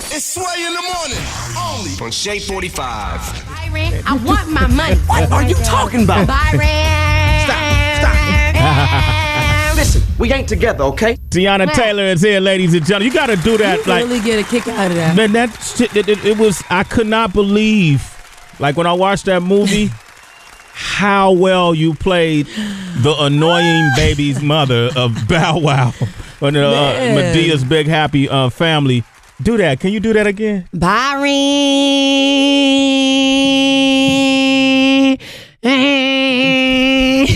It's Sway in the morning, only on Shea 45. Byron, I want my money. What are you talking about? Byron. Stop. Listen, we ain't together, okay? Teyana Taylor is here, ladies and gentlemen. You got to do that. You really get a kick out of that. Man, that shit, it was, I could not believe, like when I watched that movie, how well you played the annoying baby's mother of Bow Wow on Medea's Big Happy Family. Do that. Can you do that again? Byron. Damn,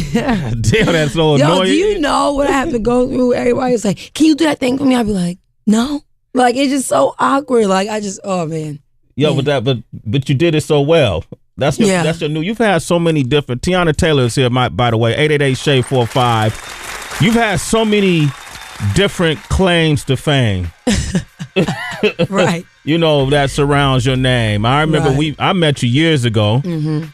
that's so annoying. Yo, do you know what I have to go through? Everybody's like, can you do that thing for me? I'll be like, no. Like, it's just so awkward. Like, oh, man. Yo, but you did it so well. That's your new. You've had so many different. Teyana Taylor is here, by the way. 888-SHAY-45. You've had so many different claims to fame. Right. You know, that surrounds your name. I remember I met you years ago. Mm-hmm.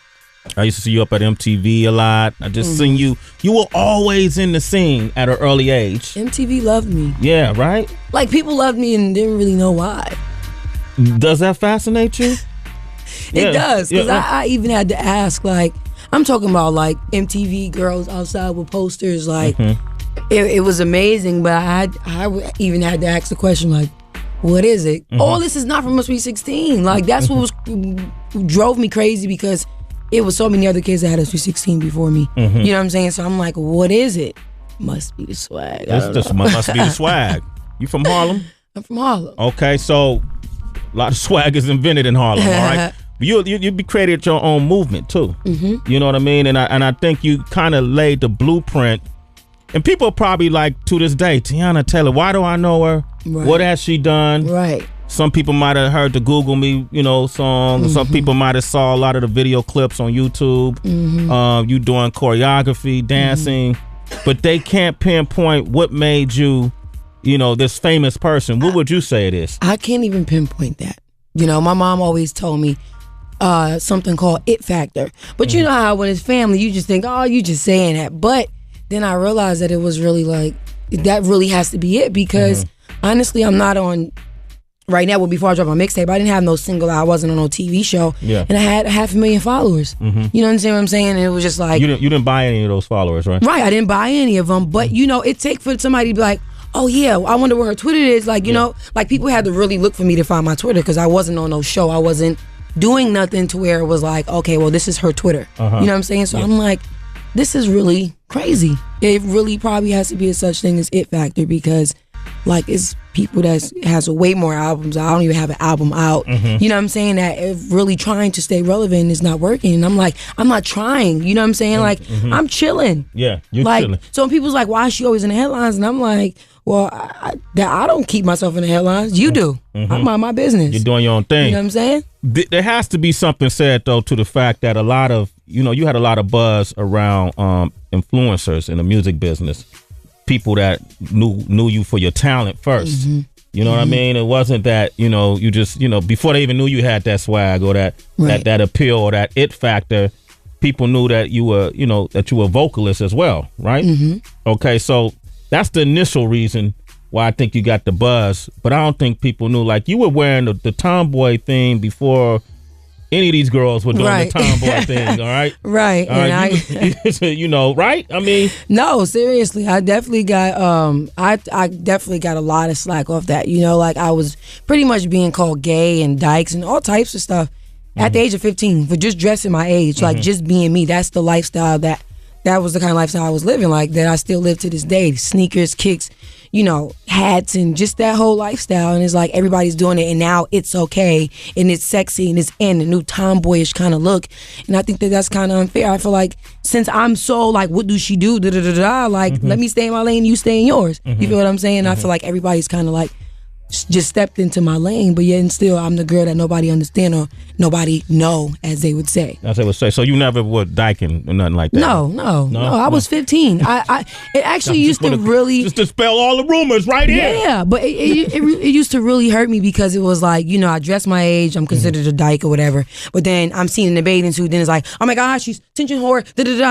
I used to see you up at MTV a lot. I just seen you. You were always in the scene at an early age. MTV loved me. Yeah, right? Like, people loved me and didn't really know why. Does that fascinate you? It does, because I even had to ask, like, I'm talking about, like, MTV girls outside with posters, like, it was amazing, but I even had to ask the question, like, what is it? All this is not from a Sweet 16. Like, that's what drove me crazy, because it was so many other kids that had a Sweet 16 before me. You know what I'm saying? So I'm like, what is it? Must be the swag. This must be the swag. You from Harlem? I'm from Harlem. Okay, so a lot of swag is invented in Harlem, all right? You be created your own movement too. You know what I mean? And I think you kind of laid the blueprint. And people probably like to this day, Teyana Taylor, why do I know her? Right. What has she done? Right. Some people might have heard the Google Me, song. Some people might have saw a lot of the video clips on YouTube. You doing choreography, dancing, but they can't pinpoint what made you, this famous person. What would you say it is? I can't even pinpoint that. My mom always told me something called it factor. But you know how when it's family, you just think, oh, you just saying that. But then I realized that it was really like, that really has to be it, because honestly, I'm not on, right now, before I dropped my mixtape, I didn't have no single, I wasn't on no TV show, and I had 500,000 followers. You know what I'm saying? And it was just like... You didn't buy any of those followers, right? Right, I didn't buy any of them, but it take for somebody to be like, oh yeah, I wonder where her Twitter is. Like, like people had to really look for me to find my Twitter, because I wasn't on no show. I wasn't doing nothing to where it was like, okay, well, this is her Twitter. You know what I'm saying? So I'm like, this is really crazy. It really probably has to be a such thing as it factor, because like it's people that has way more albums. I don't even have an album out. You know what I'm saying? That if really trying to stay relevant is not working. And I'm like, I'm not trying. You know what I'm saying? Like, I'm chilling. Yeah, you're like, chilling. So when people's like, why is she always in the headlines? And I'm like, well, I don't keep myself in the headlines. You do. I mind my business. You're doing your own thing. You know what I'm saying? There has to be something said, though, to the fact that a lot of, you had a lot of buzz around influencers in the music business. People that knew you for your talent first. You know what I mean? It wasn't that, you just, before they even knew you had that swag or that appeal or that it factor, people knew that you were, that you were a vocalist as well, right? Okay, so that's the initial reason why I think you got the buzz, but I don't think people knew. Like, you were wearing the tomboy thing before any of these girls were doing the tomboy thing, all right? Right. All right. Right? I mean, no, seriously, I definitely got I definitely got a lot of slack off that. Like I was pretty much being called gay and dykes and all types of stuff at the age of 15 for just dressing my age, like just being me. That's the lifestyle that was the kind of lifestyle I was living, like that I still live to this day. Sneakers, kicks, hats, and just that whole lifestyle. And it's like everybody's doing it, and now it's okay, and it's sexy, and it's in the new tomboyish kind of look. And I think that that's kind of unfair. I feel like since I'm so like, what do she do? Like, let me stay in my lane, you stay in yours. You feel what I'm saying? I feel like everybody's kind of like just stepped into my lane, but yet and still I'm the girl that nobody understand or nobody know, as they would say. As they would say. So you never were dyking or nothing like that? No. I was 15. It actually used to really just dispel all the rumors right here. Yeah, but it used to really hurt me, because it was like, I dress my age, I'm considered a dyke or whatever, but then I'm seen in the bathing suit, then it's like, oh my gosh, she's attention whore,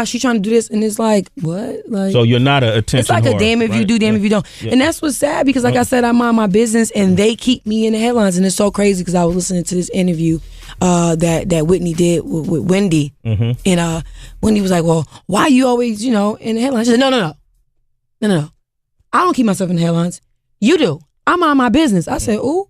she's trying to do this, and it's like, what? Like, so you're not an attention whore. It's like a damn if you do, damn if you don't. And that's what's sad, because like I said, I mind my business. headlines, and they keep me in the headlines. And it's so crazy because I was listening to this interview that Whitney did with Wendy, and Wendy was like, "Well, why you always, in the headlines?" She said, "No. I don't keep myself in the headlines. You do. I'm on my business." I said, "Ooh,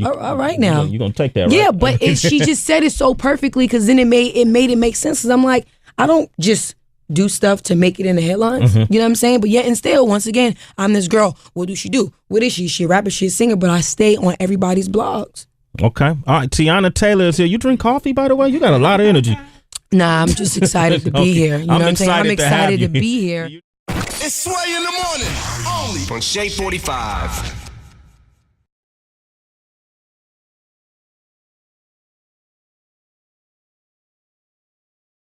all right now. You gonna take that, right?" Yeah, but she just said it so perfectly because then it made it make sense. Because I'm like, I don't just do stuff to make it in the headlines. You know what I'm saying? But yet and still, once again, I'm this girl. What do she do? What is she? She a rapper, she a singer, but I stay on everybody's blogs. Okay. All right. Teyana Taylor is here. You drink coffee, by the way? You got a lot of energy. Nah, I'm just excited to be here. You know what I'm saying? I'm excited to be here. It's Sway in the morning, only on Shade 45.